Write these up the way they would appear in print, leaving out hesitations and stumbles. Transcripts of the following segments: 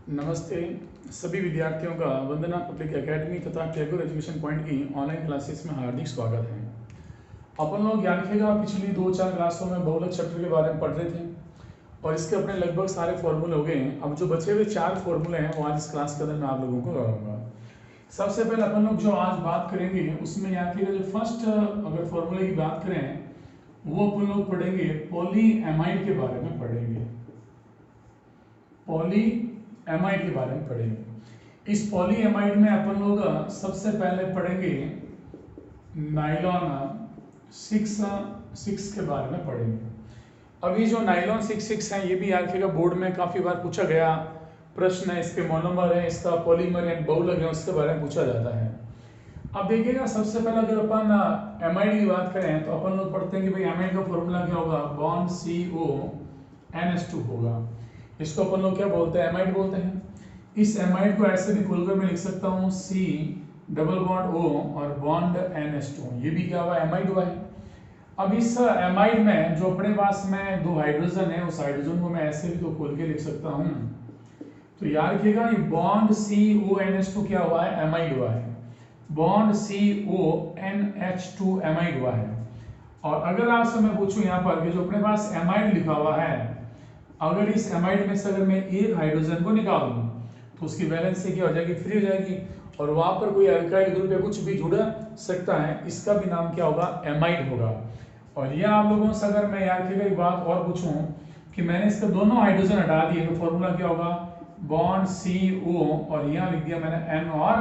नमस्ते सभी विद्यार्थियों का वंदना पब्लिक एकेडमी तथा टैगोर एजुकेशन पॉइंट की ऑनलाइन क्लासेस में हार्दिक स्वागत है। अपन लोग याद रखिएगा पिछली 2-4 क्लासों में बहुलक चक्र के बारे में पढ़ रहे थे और इसके अपने लगभग सारे फॉर्मूले हो गए हैं। अब जो बचे हुए 4 फॉर्मूले हैं वो आज इस क्लास के अंदर मैं आप लोगों को कराऊंगा। सबसे पहले अपन लोग जो आज बात करेंगे उसमें याद रखिएगा जो फर्स्ट अगर फॉर्मूले की बात करें वो अपन लोग पढ़ेंगे पॉली एमाइड के बारे में पढ़ेंगे। पॉली एमाइड के बारे में पढ़ेंगे। इस पॉली एमाइड में अपन लोग सबसे पहले पढ़ेंगे नाइलॉन 6 के बारे में पढ़ेंगे। अब ये जो नाइलॉन 6 है ये भी याद रखिएगा बोर्ड में काफी बार पूछा गया प्रश्न है। इसके मोनोमर है, इसका पॉलीमर एंड बहुलक है, उसके बारे में पूछा जाता है। अब देखिएगा सबसे पहले अगर अपन एमाइड की बात करें तो अपन लोग पढ़ते हैं कि भाई एमाइड का फॉर्मूला क्या होगा, बॉन्ड CONH2 होगा। इसको अपन लोग क्या बोलते हैं, एमाइड बोलते हैं। इस एमाइड को ऐसे भी खोलकर मैं लिख सकता हूँ C डबल बॉन्ड O और बॉन्ड NH2, ये भी क्या हुआ, एमाइड हुआ है। अब इस एमाइड में जो अपने पास में 2 हाइड्रोजन है उस हाइड्रोजन को मैं ऐसे भी तो खोल के लिख सकता हूँ। तो याद रखिएगा ये बॉन्ड CONH2 क्या हुआ है, एमाइड हुआ है। बॉन्ड CONH2 एमाइड हुआ है। और अगर आपसे मैं पूछूं यहाँ पर कि जो अपने पास एमाइड लिखा हुआ है, अगर इस एमाइड में से अगर मैं एक हाइड्रोजन को निकाल दूं तो उसकी वैलेंसी क्या हो जाएगी, फ्री हो जाएगी और वहां पर कोई अल्काइल ग्रुप या कुछ भी जुड़ सकता है, इसका भी नाम क्या होगा, एमाइड होगा। और यह आप लोगों से अगर मैं याद रखिएगा एक बात और पूछूं कि मैंने इसके दोनों हाइड्रोजन हटा दिए तो फॉर्मूला क्या होगा, बॉन्ड CO और यहाँ लिख दिया मैंने N और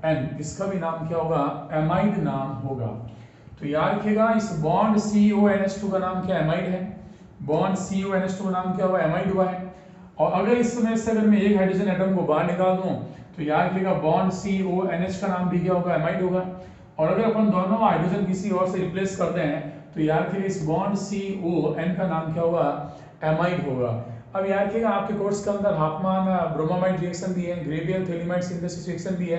N, इसका भी नाम क्या होगा, एमाइड नाम होगा। तो याद रखिएगा इस बॉन्ड CONH2 का नाम क्या, एमाइड है। बॉन्ड CONH2 का नाम क्या हुआ, एमाइड हुआ है। और अगर इसमें से अगर मैं एक हाइड्रोजन एटम को बाहर निकाल दूं तो याद रखिएगा बॉन्ड CONH का नाम भी क्या होगा, एमाइड होगा। और अगर अपन दोनों हाइड्रोजन किसी और से रिप्लेस करते हैं तो याद रखिएगा इस बॉन्ड CON का नाम क्या होगा, एमाइड होगा। अब याद रखिएगा आपके कोर्स के अंदर हाफमान ब्रोमामाइड रिएक्शन भी है, ग्रेबियल थैलिमाइड सिंथेसिस रिएक्शन भी है।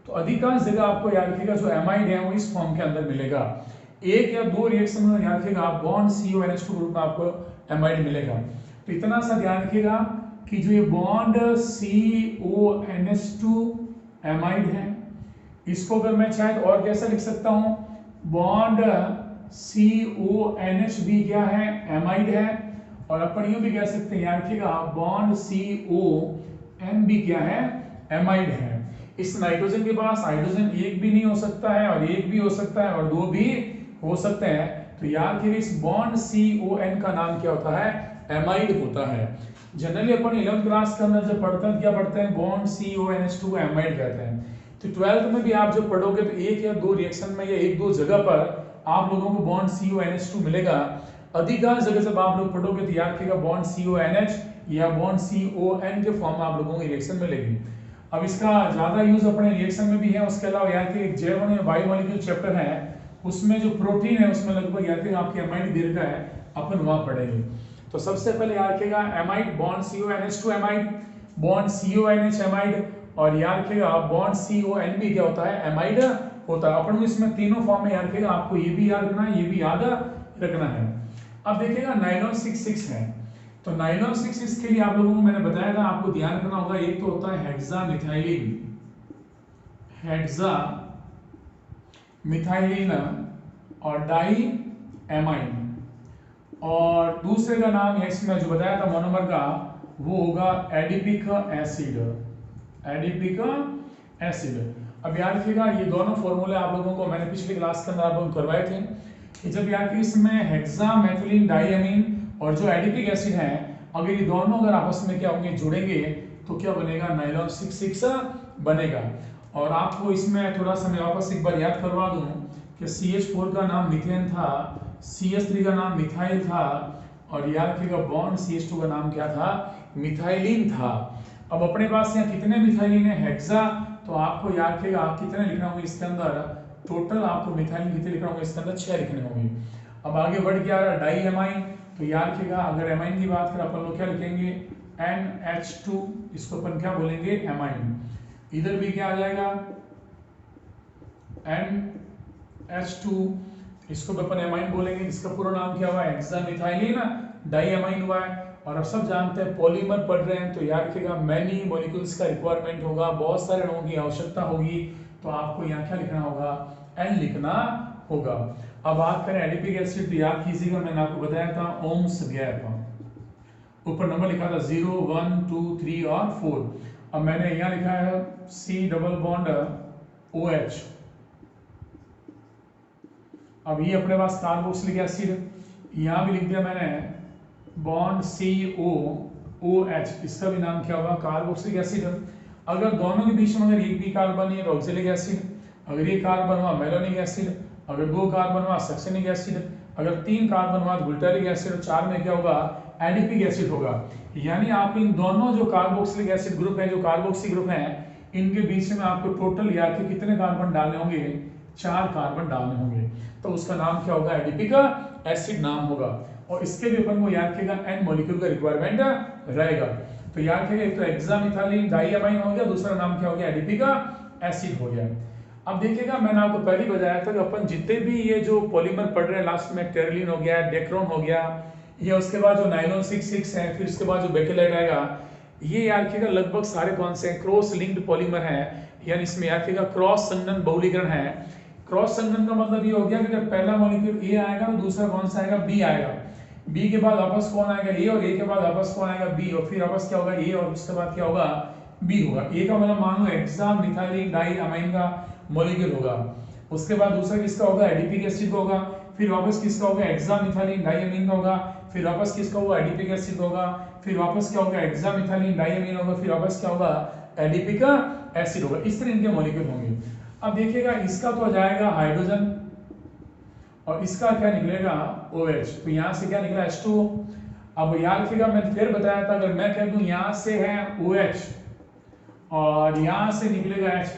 तो अधिकांश जगह आपको याद रखिएगा जो एमाइड है वो इस फॉर्म के अंदर मिलेगा। एक या दो रिएक्शन में याद रखिएगा आप बॉन्ड CONH2 ग्रुप में आपको एमाइड मिलेगा। तो इतना सा ध्यान रखिएगा कि जो ये बॉन्ड CONH2 एमाइड है, इसको अगर मैं चाहे तो और कैसे लिख सकता हूं, बॉन्ड CONH भी क्या है, एमाइड है। और अपन यूं भी कह सकते हैं, याद रखिएगा बॉन्ड CON भी क्या है, एमाइड है। इस नाइट्रोजन के पास हाइड्रोजन एक भी नहीं हो सकता है और एक भी हो सकता है और दो भी हो सकते हैं। तो याद रखिए इस बॉन्ड CON का नाम क्या होता है, एमाइड होता है। जनरली अपन 11th क्लास के अंदर जब पढ़ते हैं क्या पढ़ते हैं, बॉन्ड CONH2 को एमाइड कहते हैं। तो 12th में भी आप जब पढ़ोगे तो एक या दो रिएक्शन में या एक दो जगह पर आप लोगों को बॉन्ड CONH2 मिलेगा। अधिकांश जगह जब आप लोग पढ़ोगे तो याद रखिएगा बॉन्ड CONH या बॉन्ड CON के फॉर्म में आप लोगों को रिएक्शन मिलेगी। अब इसका ज्यादा यूज अपने रिएक्शन में भी है। उसके अलावा याद रखिए जैव बायोमोलिक्यूल चैप्टर है उसमें जो प्रोटीन है उसमें लगभग याद रखिएगा आपकी एमाइड दे रखा है, अपन वहां पढ़ेंगे। तो सबसे पहले याद रखिएगा amide, bond CONH2 amide, bond CONH amide, और याद रखिएगा बॉन्ड CON भी क्या होता है, एमाइड होता है। अपन इसमें तीनों फॉर्म में याद रखिएगा, आपको ये भी याद रखना है, ये भी याद रखना है। अब देखिएगा नाइलॉन 6 है, तो नाइलॉन 6 के लिए आप लोगों को मैंने बताया था, आपको ध्यान रखना होगा एक तो होता है हेक्सामिथाइलिन, हेक्सामिथाइलिन और डाई एमाइन, और दूसरे का नाम इसमें जो बताया था मोनोमर का वो होगा एडिपिक एसिड, एडिपिक एसिड। अब याद रखिएगा ये दोनों फॉर्मूले आप लोगों को मैंने पिछली क्लास के अंदर आप लोगों को करवाए थे कि जब याद रखिए इसमें हेक्सामेथिलीन डाइअमीन और जो एडिपिक एसिड है अगर ये दोनों अगर आपस में क्या होंगे, जुड़ेंगे तो क्या बनेगा, नाइलॉन 6 बनेगा। और आपको इसमें थोड़ा सा मैं वापस एक बार याद करवा दूं कि CH4 का नाम मीथेन था, CH3 का नाम मिथाइल था, और याद रखिएगा बॉन्ड CH2 का नाम क्या था, मिथाइलिन था। अब अपने पास यहाँ कितने मिथाइलिन है, हेक्सा, तो आपको याद रखिएगा आप कितने लिखना होंगे इसके अंदर, टोटल आपको मिथाइलिन कितने लिखना होंगे इसके अंदर, 6 लिखने होंगे। अब आगे बढ़ के आ रहा है डाई एमाइन, तो याद रखिएगा अगर एमाइन की बात करें अपन लोग क्या लिखेंगे, NH2, इसको अपन क्या बोलेंगे, एमाइन। इधर भी क्या आ जाएगा, NH2, इसको अपन एमाइन बोलेंगे। इसका पूरा नाम क्या हुआ, हेक्सामिथाइलिन डाइअमाइन हुआ है। और अब सब जानते हैं पॉलीमर पढ़ रहे हैं तो याद रखिएगा मैनी मॉलिक्यूल्स का रिक्वायरमेंट होगा, बहुत सारे लोगों की आवश्यकता होगी, तो आपको यहाँ क्या लिखना होगा, एन लिखना होगा। अब बात करें एडिपिक एसिड तो याद कीजिएगा मैंने आपको बताया था ओम्स गैप, ऊपर नंबर लिखा था 0 1 2 3 और 4। अब मैंने यहाँ लिखा है C डबल बॉन्ड OH। अब ये अपने पास कार्बोक्सिलिक एसिड, यहाँ भी लिख दिया मैंने बॉन्ड COOH, इसका भी नाम क्या होगा, कार्बोक्सिलिक एसिड। अगर दोनों के बीच में अगर एक भी कार्बन है तो ऑक्जेलिक एसिड, अगर एक कार्बन हुआ मेलोनिक एसिड, अगर दो कार्बन हुआ सक्सेनिक एसिड, अगर तीन कार्बन हुआ तो बुल्टेरिक एसिड, और चार में क्या होगा, एडिपिक एसिड होगा। यानी आप इन दोनों जो कार्बोक्सिलिक एसिड ग्रुप है, जो कार्बोक्सी ग्रुप है, इनके बीच में आपको टोटल याद के कितने कार्बन डालने होंगे, 4 कार्बन डालने होंगे, तो उसका नाम क्या होगा, एडिपिक एसिड नाम होगा। और इसके भी अपन को याद रखिएगा एन मॉलिक्यूल का रिक्वायरमेंट रहेगा। तो याद रखिएगा एक तो हेक्सामिथाइलिन डाइअमाइन हो गया, दूसरा नाम क्या हो गया, एडिपिक एसिड हो गया। अब देखिएगा मैंने आपको पहले बताया था कि अपन जितने भी ये जो पॉलीमर पढ़ रहे हैं, लास्ट में टेरलिन हो गया, डेक्रोन हो गया, या उसके बाद जो नाइलॉन 66 है, फिर उसके बाद जो बेकेलाइट आएगा, ये याद रखिएगा लगभग सारे कौन से क्रॉस लिंक्ड पॉलीमर है, यानी इसमें याद रखिएगा क्रॉस संघनन बहुलीकरण है। क्रॉस संघनन का मतलब ये हो गया कि जब पहला मॉलिक्यूल ए आएगा तो दूसरा कौन सा आएगा, बी आएगा, बी के बाद वापस कौन आएगा, ए, और ए के बाद वापस कौन आएगा, बी, और फिर वापस क्या होगा, ए, और उसके बाद क्या होगा, बी होगा। ए का मतलब मान लो हेक्सामिथाइलिन डाइअमाइन का मॉलिक्यूल होगा, उसके बाद दूसरा किसका होगा, एडिपिक एसिड का होगा, फिर वापस किसका होगा, हेक्सामिथाइलिन डाइअमाइन का होगा, फिर वापस किसका होगा, एडिपिक एसिड होगा, फिर वापस क्या होगा, हेक्सामिथाइलिन डाइअमाइन होगा, फिर वापस क्या होगा, एडिपिक एसिड होगा। इस तरह इनके मॉलिक्यूल होंगे। अब देखिएगा इसका तो आ जाएगा हाइड्रोजन, और इसका क्या निकलेगा, OH, तो यहाँ से क्या निकला, H2O। अब याद रखिएगा मैंने फिर बताया था, अगर मैं कह दूं यहाँ से है OH और यहाँ से निकलेगा H,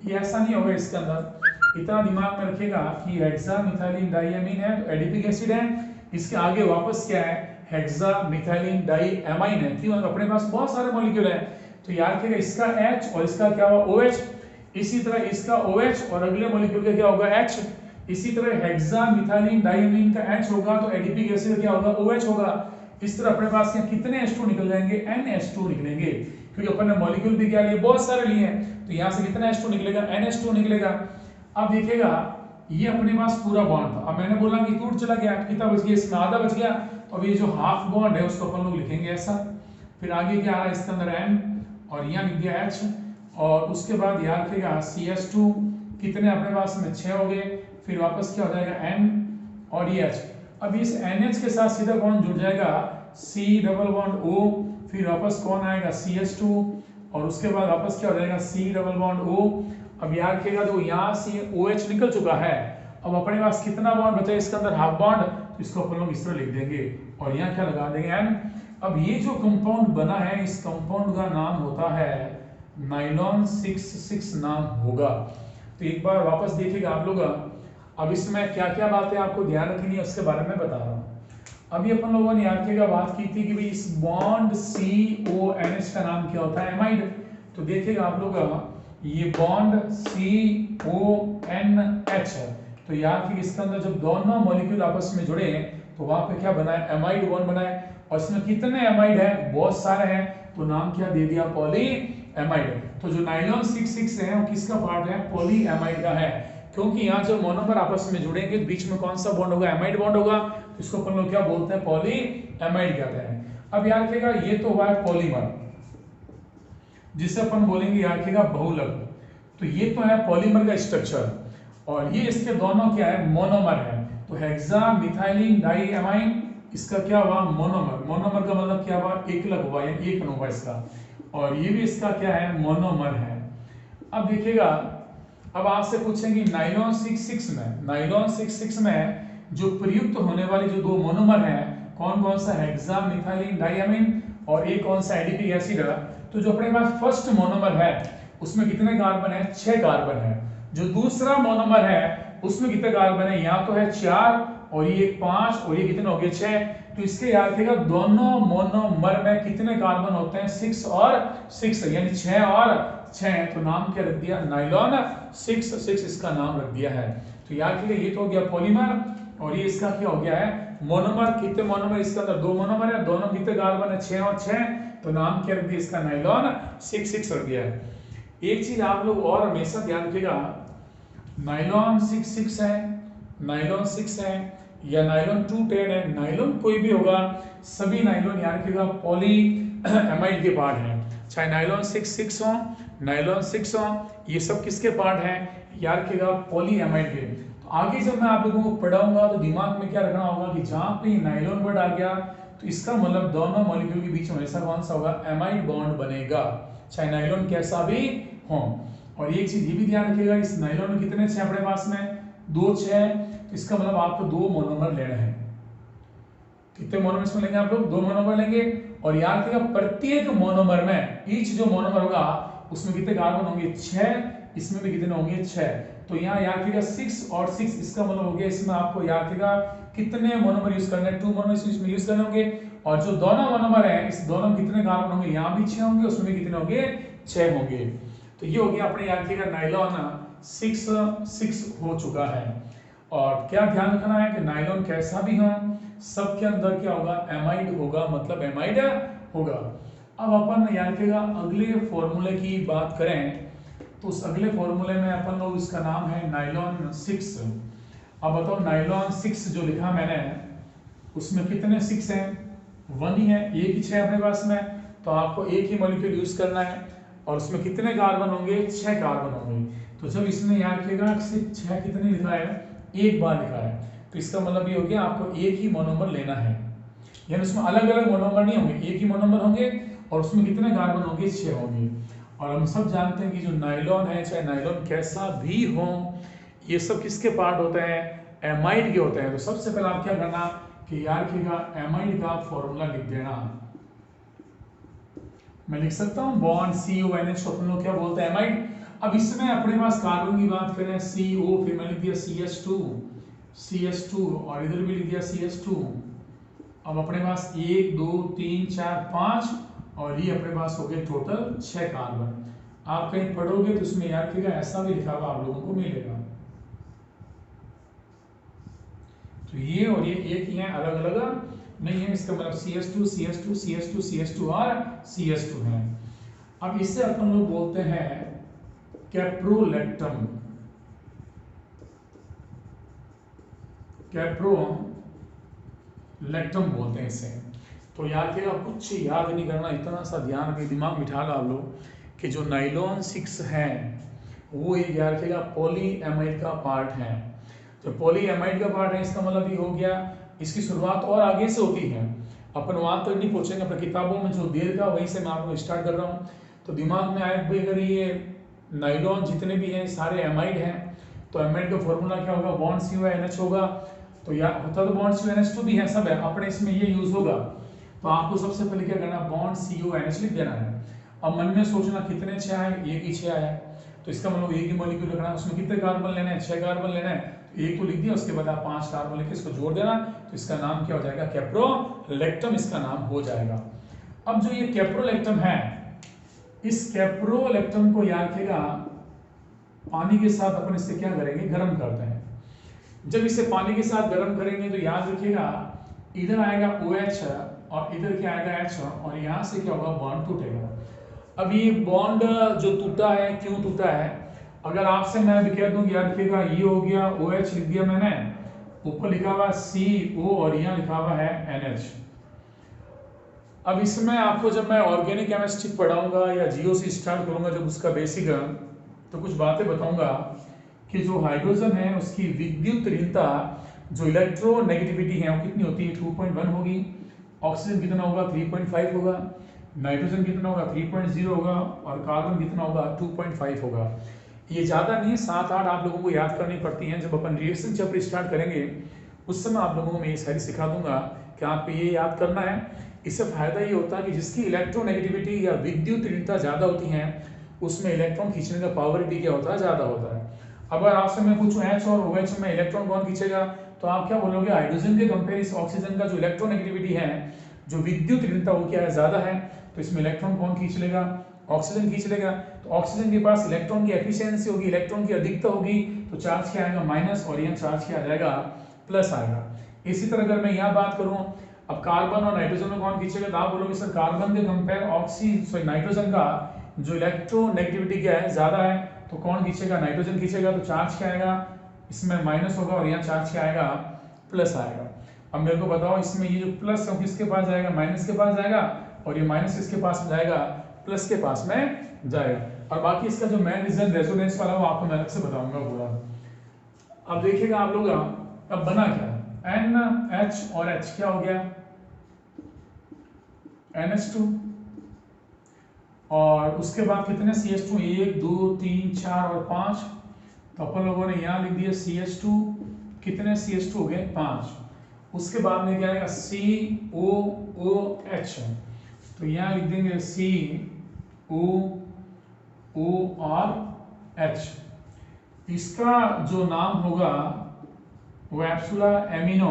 ये ऐसा नहीं होगा, इसके अंदर इतना दिमाग में रखिएगा कि हेक्सामिथाइलिन डाइअमीन है तो एडिपिक एसिड है, इसके आगे वापस क्या है, हेक्सामिथाइलिन डाइअमाइन है, ठीक है, अपने पास बहुत सारे मॉलिक्यूल है, तो याद रखिएगा इसका H और इसका क्या हुआ, OH, इसी तरह इसका OH और अगले मॉलिक्यूल का क्या होगा, H, इसी तरह हेक्सामिथाइलिन डाइअमीन का H होगा तो एडिपिक एसिड क्या होगा, OH होगा। इस तरह अपने पास क्या कितने H2 निकल जाएंगे, NH2 निकलेंगे, क्योंकि अपन ने मॉलिक्यूल भी क्या लिए, बहुत सारे लिए हैं, तो यहाँ से कितना H2 निकलेगा, NH2 निकलेगा। अब देखिएगा ये अपने पास पूरा बॉन्ड था, अब मैंने बोला कि टूट चला गया, कितना बच गया, इसमें आधा बच गया, तो अब ये जो हाफ बॉन्ड है उसको अपन लोग लिखेंगे ऐसा, फिर आगे क्या आ रहा है, इसके अंदर N और यहाँ लिख दिया H, और उसके बाद याद रखिएगा CH2 कितने अपने पास में 6 हो गए, फिर वापस क्या हो जाएगा N और ये H। अब इस NH के साथ सीधा बॉन्ड जुड़ जाएगा C डबल बॉन्ड O, फिर वापस कौन आएगा, CH2, और उसके बाद वापस क्या हो जाएगा, C डबल बॉन्ड O। अब याद रखिएगा तो यहाँ से OH निकल चुका है, अब अपने पास कितना बॉन्ड बचा है इसके अंदर, हाफ बॉन्ड, तो इसको अपन लोग इस तरह लिख देंगे और यहाँ क्या लगा देंगे N। अब ये जो कंपाउंड बना है, इस कंपाउंड का नाम होता है नाइलॉन 66 नाम होगा। तो एक बार वापस देखिएगा आप लोग, अब इसमें क्या क्या बातें आपको ध्यान रखनी है उसके बारे में बता रहा हूँ। अभी अपन लोगों ने याद रखिएगा बात की थी कि भाई इस बॉन्ड CONH का नाम क्या होता है, एमाइड। तो देखिएगा आप लोग ये बॉन्ड CONH है, तो याद रखिए इसके अंदर जब दोनों मॉलिक्यूल आपस में जुड़े तो वहां पे क्या बना है, एमाइड बॉन्ड बना है, और इसमें कितने एमाइड है, बहुत सारे हैं, तो नाम क्या दे दिया, पॉली एमाइड। तो जो नाइलॉन 66 है वो किसका पार्ट है, पॉली एमाइड का है, क्योंकि यहाँ जब मोनोमर आपस में जुड़ेंगे बीच में कौन सा बॉन्ड होगा, एमाइड बॉन्ड होगा, तो इसको अपन लोग क्या बोलते हैं, पॉली एमाइड कहते हैं। अब याद रखिएगा ये तो हुआ है पॉलीमर, जिसे अपन बोलेंगे याद रखिएगा बहुलक। तो ये तो है पॉलीमर का स्ट्रक्चर, और ये इसके दोनों क्या है, मोनोमर है। तो हेक्सामिथाइलिन डाइअमाइन इसका क्या हुआ, मोनोमर, मोनोमर का मतलब क्या हुआ, एकलक हुआ, यानी एक हुआ इसका, और ये भी इसका क्या है, मोनोमर है। अब देखिएगा अब आपसे पूछेंगे नाइलॉन 66 में, नाइलॉन 66 में जो प्रयुक्त होने वाली जो दो मोनोमर हैं, कौन कौन सा, हेक्सामिथाइलिन डाइअमाइन और एक कौन सा, एडिपिक एसिड। तो जो अपने पास फर्स्ट मोनोमर है उसमें कितने कार्बन है, 6 कार्बन है। जो दूसरा मोनोमर है उसमें कितने कार्बन है, यहाँ तो है 4 और ये 5 और ये कितने हो गए, 6। तो इसके याद रखिएगा दोनों मोनोमर में कितने कार्बन होते हैं, 6 और 6, यानी 6 और 6। तो नाम क्या रख दिया, नाइलॉन 66 इसका नाम रख दिया है। तो याद रखिएगा ये तो हो गया पॉलीमर, और ये इसका क्या हो गया है मोनोमर। कितने मोनोमर इसके अंदर 2 मोनोमर है, दोनों कितने कार्बन है 6 और 6, तो नाम क्या रख दिया इसका नाइलॉन 6 रख दिया है। एक चीज आप लोग और हमेशा ध्यान रखिएगा, नाइलॉन 6 है, नाइलॉन 6 है या नाइलॉन 210 है, नाइलॉन कोई भी होगा, सभी नाइलॉन याद रखिएगा पॉली एमाइड के पार्ट हैं। चाहे नाइलॉन 6 हो, नाइलॉन 6 हो, ये सब किसके पार्ट हैं याद रखिएगा पॉली एमाइड के। तो आगे जब मैं आप लोगों को पढ़ाऊंगा तो दिमाग में क्या रखना होगा कि जहां पे नाइलॉन वर्ड आ गया तो इसका मतलब दोनों मॉलिक्यूल के बीच में हमेशा कौन सा होगा एमाइड बॉन्ड बनेगा, चाहे नाइलॉन कैसा भी हो। और एक चीज ये भी ध्यान रखिएगा, इस नाइलॉन में कितने 6 अपने पास में 2 6, तो इसका मतलब आपको 2 मोनोमर लेना है। कितने मोनोमर इसमें लेंगे आप लोग 2 मोनोमर लेंगे। और याद रखिएगा प्रत्येक मोनोमर में ईच जो मोनोमर होगा उसमें कितने कार्बन होंगे 6, इसमें भी कितने होंगे 6। तो यहाँ याद रखिएगा 6 और 6 इसका मतलब हो गया, इसमें आपको याद रखिएगा कितने मोनोमर यूज करने हैं 2 मोनोमर इसमें यूज करने होंगे। और जो दोनों मोनोमर हैं इस दोनों में कितने कार्बन होंगे, यहाँ भी 6 होंगे, उसमें भी कितने होंगे 6 होंगे। तो ये हो गया अपने याद रखिएगा नाइलॉन 6 हो चुका है। और क्या ध्यान रखना है कि नाइलॉन कैसा भी हो सबके अंदर क्या होगा एमाइड होगा, मतलब एमाइड होगा। अब अपन याद रखिएगा अगले फॉर्मूले की बात करें तो उस अगले फॉर्मूले में अपन लोग इसका नाम है नाइलॉन 6। अब बताओ नाइलॉन 6 जो लिखा मैंने उसमें कितने 6 हैं, 1 ही है, एक ही 6 अपने पास में, तो आपको एक ही मॉलिक्यूल यूज करना है। और उसमें कितने कार्बन होंगे 6 कार्बन होंगे। तो जब इसमें याद रखिएगा सिर्फ 6 कितने लिखा है, एक बार लिखा है, तो इसका मतलब ये हो गया आपको एक ही मोनोमर लेना है, यानी उसमें अलग अलग मोनोमर नहीं होंगे, एक ही मोनोमर होंगे और उसमें कितने कार्बन होंगे 6 होंगे। और हम सब जानते हैं कि जो नाइलॉन है चाहे नाइलॉन कैसा भी हो ये सब किसके पार्ट होते हैं एमाइड के होते हैं। तो सबसे पहले आप क्या करना कि याद रखिएगा एमाइड का फॉर्मूला लिख देना। मैं लिख सकता हूं बॉन्ड CONH अपन लोग क्या बोलते हैं एमाइड। अब इसमें अपने पास कार्बन की बात करें CO, फिर मैं लिख दिया CH2 और इधर भी लिख दिया CH2। अब अपने पास 1 2 3 4 5 और ये अपने पास हो गए टोटल 6 कार्बन। आप कहीं पढ़ोगे तो उसमें याद रखिएगा ऐसा भी लिखा हुआ आप लोगों को मिलेगा। तो ये और ये एक ही है, अलग अलग नहीं है, इसका मतलब CH2 और CH2 है। अब इससे अपन लोग बोलते हैं कैप्रोलेक्टम, कैप्रोलेक्टम बोलते हैं इसे। तो याद रखिएगा कुछ याद नहीं करना, इतना सा ध्यान रखिए, दिमाग बिठा लो आप लोग कि जो नाइलॉन 6 है वो एक याद रखिएगा पॉली एमाइड का पार्ट है। जो पॉली एमाइड का पार्ट है इसका मतलब ये हो गया, इसकी शुरुआत और आगे से होती है, अपन वहां तक नहीं पहुंचेंगे, अपने किताबों में जो दिया का वहीं से मैं आपको स्टार्ट कर रहा हूँ। तो दिमाग में आए भाई अगर ये नाइलॉन जितने भी हैं सारे एमाइड हैं तो एमाइड का फॉर्मूला क्या होगा बॉन्ड CONH होगा। तो यार होता तो बॉन्ड CONH2 भी है, सब है अपने इसमें ये यूज होगा। तो आपको सबसे पहले क्या करना बॉन्ड CONH लिख देना है। अब मन में सोचना कितने 6 आए, एक ही 6 आया, तो इसका मतलब एक ही मॉलिक्यूल रखना है, उसमें कितने कार्बन लेने हैं 6 कार्बन लेना है, एक तो लिख दिया, उसके बाद आप 5 कार्बन लेके इसको जोड़ देना, तो इसका नाम क्या हो जाएगा कैप्रोलेक्टम इसका नाम हो जाएगा। अब जो ये कैप्रोलेक्टम है इस कैप्रोलेक्टम को याद रखिएगा पानी के साथ अपन इससे क्या करेंगे गर्म करते हैं। जब इसे पानी के साथ गर्म करेंगे तो याद रखिएगा इधर आएगा OH और इधर क्या आएगा H और यहाँ से क्या होगा बॉन्ड टूटेगा। अब ये बॉन्ड जो टूटा है क्यों टूटा है, अगर आपसे मैं भी कह दूं याद रखिएगा ये हो गया OH लिख दिया मैंने, ऊपर लिखा हुआ CO और यहाँ लिखा हुआ है NH। अब इसमें आपको जब मैं ऑर्गेनिक केमिस्ट्री पढ़ाऊंगा या जियो से स्टार्ट करूंगा जब उसका बेसिक तो कुछ बातें बताऊंगा कि जो हाइड्रोजन है उसकी विद्युत ऋणता जो इलेक्ट्रोनेगेटिविटी है वो कितनी होती है 2.1 होगी, ऑक्सीजन कितना होगा 3.5 होगा, नाइट्रोजन कितना होगा 3.0 होगा और कार्बन कितना होगा 2.5 होगा। ये ज़्यादा नहीं है, 7-8 आप लोगों को याद करनी पड़ती हैं। जब अपन रिएक्शन चैप्टर स्टार्ट करेंगे उस समय आप लोगों को मैं ये सारी सिखा दूंगा कि आपको ये याद करना है। इससे फायदा ये होता है कि जिसकी इलेक्ट्रोनेगेटिविटी या विद्युत ऋणता ज़्यादा होती है उसमें इलेक्ट्रॉन खींचने का पावर भी क्या होता है ज़्यादा होता है। अगर आपसे मैं पूछूं H और OH में इलेक्ट्रॉन कौन खींचेगा तो आप क्या बोलोगे हाइड्रोजन के कंपेयर ऑक्सीजन का जो इलेक्ट्रोनेगेटिविटी है जो विद्युत ऋणता वो क्या है ज़्यादा है, तो इसमें इलेक्ट्रॉन कौन खींच लेगा ऑक्सीजन खींच लेगा। तो ऑक्सीजन के पास इलेक्ट्रॉन की एफिशिएंसी होगी, इलेक्ट्रॉन की अधिकता होगी, तो चार्ज क्या आएगा माइनस और यहाँ चार्ज क्या आ जाएगा प्लस आएगा। इसी तरह अगर मैं यहाँ बात करूँ, अब कार्बन और नाइट्रोजन में कौन खींचेगा, तो आप बोलोगे सर कार्बन के कंपेयर नाइट्रोजन का जो इलेक्ट्रोनेगेटिविटी क्या है, ज्यादा है, तो कौन खींचेगा, नाइट्रोजन खींचेगा। तो चार्ज क्या आएगा, इसमें माइनस होगा और यहाँ चार्ज क्या आएगा, प्लस आएगा। अब मेरे को बताओ इसमें ये जो प्लस है किसके पास जाएगा, माइनस के पास जाएगा, और ये माइनस किसके पास में जाएगा, प्लस के पास में जाएगा। और बाकी इसका जो मेन रीजन रेजोनेंस वाला वो आपको मैं अलग से बताऊंगा पूरा। अब देखिएगा आप लोग, अब बना क्या, NH और H क्या हो गया, NH2, और उसके बाद कितने CH2, 1 2 3 4 और 5, तो अपन लोगों ने यहाँ लिख दिया CH2, कितने CH2 हो गए, 5। उसके बाद में क्या आएगा, COOH, तो यहाँ लिख देंगे COOH। इसका जो नाम होगा वो एब्सोला एमिनो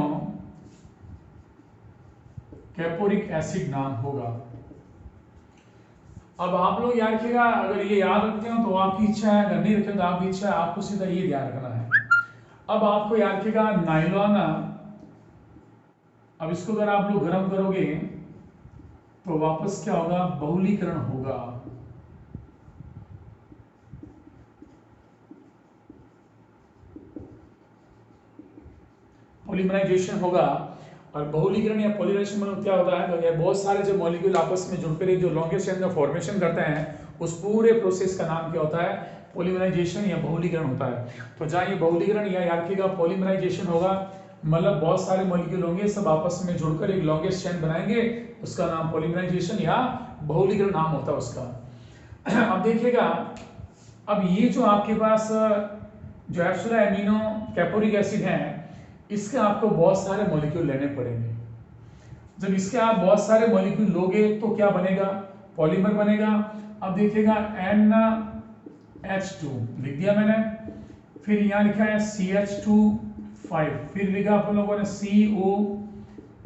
कैपोरिक एसिड नाम होगा। अब आप लोग याद रखिएगा, अगर ये याद रखते हो तो आपकी इच्छा है, अगर नहीं रखें तो आपकी इच्छा है, आपको सीधा ये ध्यान रखना है। अब आपको याद रखिएगा नाइलॉन, अब इसको अगर आप लोग गर्म करोगे तो वापस क्या होगा, बहुलीकरण होगा। पॉलीमराइजेशन होगा। और बहुलीकरण या पॉलीमराइजेशन मतलब क्या होता है, तो ये बहुत सारे जो मॉलिक्यूल आपस में जुड़कर जो लॉन्गेस्ट चेन का फॉर्मेशन करते हैं, उस पूरे प्रोसेस का नाम क्या होता है, पॉलीमराइजेशन या बहुलीकरण होता है। तो जहाँ ये बहुलीकरण या याद रखिएगा पॉलीमराइजेशन होगा, मतलब बहुत सारे मॉलिक्यूल होंगे सब आपस में जुड़कर एक लॉन्गेस्ट चेन बनाएंगे, उसका नाम पॉलीमराइजेशन या बहुलीकरण नाम होता है उसका। अब देखिएगा, अब ये जो आपके पास जो एब्सोला एमिनो कैपोरिक एसिड है, इसके आपको बहुत सारे मॉलिक्यूल लेने पड़ेंगे। जब इसके आप बहुत सारे मॉलिक्यूल लोगे तो क्या बनेगा, पॉलीमर बनेगा। अब देखिएगा NH2 लिख दिया मैंने, फिर यहाँ लिखा है CH2 फिर लिखा अपन लोगों ने CO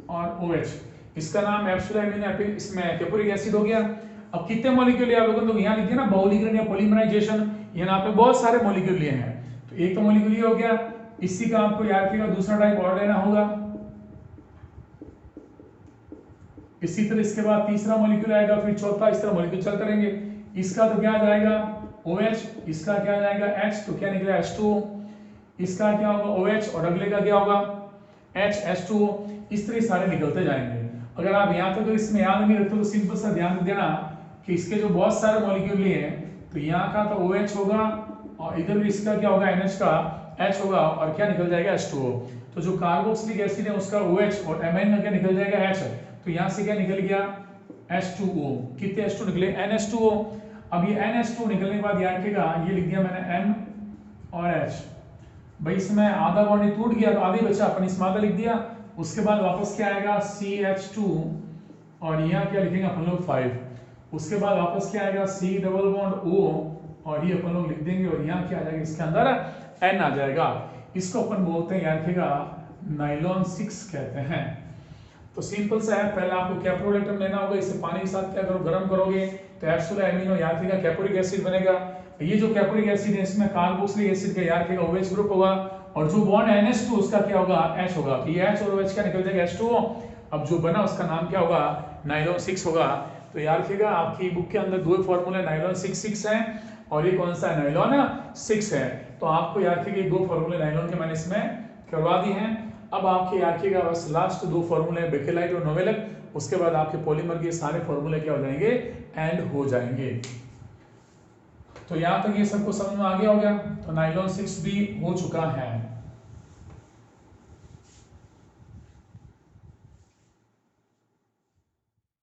और OH, इसका नाम एब्सोला एमिनो इसमें कैपोरिक एसिड हो गया। अब कितने मॉलिक्यूल लिया आप लोगों ने, तो यहाँ लिख दिया ना बहुलीकरण या पॉलीमराइजेशन, यहाँ पे बहुत सारे मॉलिक्यूल लिए हैं। तो एक तो मॉलिक्यूल ये हो गया, इसी का आपको याद रखिएगा दूसरा टाइप और लेना होगा। इसी तरह इसके बाद तीसरा मॉलिक्यूल आएगा, फिर चौथा, इस तरह मॉलिक्यूल चलते रहेंगे। इसका तो क्या जाएगा OH, इसका क्या जाएगा H, तो क्या निकलेगा H2O, इसका क्या होगा OH, और अगले का क्या होगा H, H2O, इस तरह सारे निकलते जाएंगे। अगर आप यहाँ तक तो इसमें याद नहीं रखते तो सिंपल सा ध्यान देना कि इसके जो बहुत सारे मॉलिक्यूल लिए हैं, तो यहाँ का तो OH होगा और इधर भी इसका क्या होगा NH का H होगा, और क्या निकल जाएगा H2O। तो जो कार्बोक्सिलिक एसिड है उसका OH और एमाइन का क्या निकल जाएगा H, तो यहाँ से क्या निकल गया H2O। कितने H2 निकले, NH2O। अब ये NH2 निकलने के बाद याद रखिएगा, ये लिख दिया मैंने N और H, भाई इसमें आधा बॉन्ड टूट गया तो आधे बचा, अपन इसमें आधा लिख दिया। उसके बाद वापस क्या आएगा CH2, और यहाँ क्या लिखेंगे अपन लोग 5। उसके बाद वापस क्या आएगा C डबल बॉन्ड O, और ये अपन लोग लिख देंगे, और यहाँ क्या आ जाएगा, इसके अंदर N आ जाएगा। इसको अपन बोलते हैं याद रखिएगा नाइलॉन 6 कहते हैं। तो सिंपल सा है, पहले आपको कैप्रोलेटम लेना होगा, इसे पानी के साथ क्या करो, गर्म करोगे तो एब्सोला एमिनो याद रखिएगा कैपोरिक एसिड बनेगा। ये जो कैपोरिक एसिड है इसमें कार्बोक्सिलिक एसिड का याद रखिएगा OH ग्रुप होगा, और जो बॉन्ड NH2 उसका क्या होगा H होगा, तो ये H और OH क्या निकल जाएगा H2O। अब जो बना उसका नाम क्या होगा, नाइलॉन 6 होगा। तो याद रखिएगा आपकी बुक के अंदर दो फॉर्मूले नाइलॉन 6 है, और ये कौन सा है, नाइलॉन 6 है। तो आपको याद रखिएगा दो फॉर्मूले नाइलॉन के मैंने इसमें करवा दिए हैं। अब आपके याद रखिएगा बस लास्ट दो फॉर्मूले हैं, बेकेलाइट और नोवेलक, उसके बाद आपके पॉलीमर के सारे फॉर्मूले क्या हो जाएंगे, एंड हो जाएंगे। तो यहाँ तक ये सबको समझ में आ गया हो गया। तो नाइलॉन 6 भी हो चुका है।